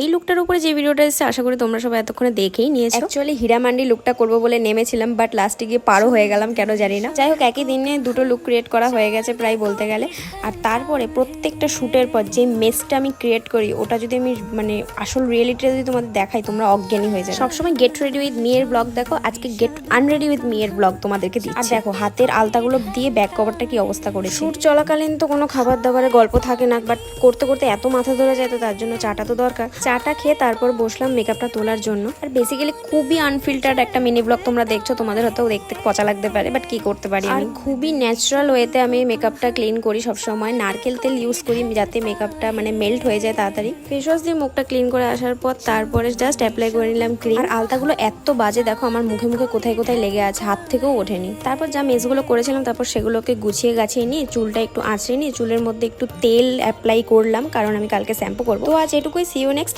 এই লুকটার উপরে যে ভিডিওটা এসেছে আশা করি তোমরা সবাই এতক্ষণে দেখেই নিয়েছো। অ্যাকচুয়ালি হীরামান্ডি লুকটা করবো বলে নেমেছিলাম, বাট লাস্টে গিয়ে পারও হয়ে গেলাম কেন জানি না। যাই হোক, একই দিনে দুটো লুক ক্রিয়েট করা হয়ে গেছে প্রায় বলতে গেলে। আর তারপরে প্রত্যেকটা শ্যুটের পর যে মেসটা আমি ক্রিয়েট করি ওটা যদি আমি মানে আসল রিয়েলিটিটা যদি তোমাদের দেখাই তোমরা অজ্ঞানী হয়ে যাবে। সবসময় গেট রেডি উইথ মি এর ব্লগ দেখো, আজকে গেট আনরেডি উইথ মি এর ব্লগ তোমাদেরকে দিচ্ছি। আর দেখো হাতের আলতাগুলো দিয়ে ব্যাক কভারটা কি অবস্থা করে। শ্যুট চলাকালীন তো কোনো খাবার দাবারের গল্প থাকে না, বাট করতে করতে এত মাথা ধরে যায় তো তার জন্য চাটা তো দরকার। চাটা খেয়ে তারপর বসলাম মেকআপটা তোলার জন্য। আর বেসিক্যালি খুবই আনফিল্টার্ড একটা মিনি ব্লগ তোমরা দেখছো, তোমাদের হয়তো দেখতে পচা লাগতে পারে, বাট কি করতে পারি। আর খুবই ন্যাচারাল ওয়েতে আমি মেকআপটা ক্লিন করি সবসময়। নারকেল তেল ইউজ করি যাতে মেকআপটা মানে মেল্ট হয়ে যায় তাড়াতাড়ি। ফেস ওয়াশ দিয়ে মুখটা ক্লিন করে আসার পর তারপরে জাস্ট অ্যাপ্লাই করে নিলাম ক্রিম। আর আলতাগুলো এত বাজে দেখো আমার মুখে মুখে কোথায় কোথায় লেগে আছে, হাত থেকেও ওঠেনি। তারপর যা মেসগুলো করেছিলাম তারপর সেগুলোকে গুছিয়ে গাছিয়ে নিয়ে চুলটা একটু আঁচড়ে নিয়ে চুলের মধ্যে একটু তেল অ্যাপ্লাই করলাম, কারণ আমি কালকে শ্যাম্পু করবো। তো আজ এটুকুই, সি ইউ নেক্সট।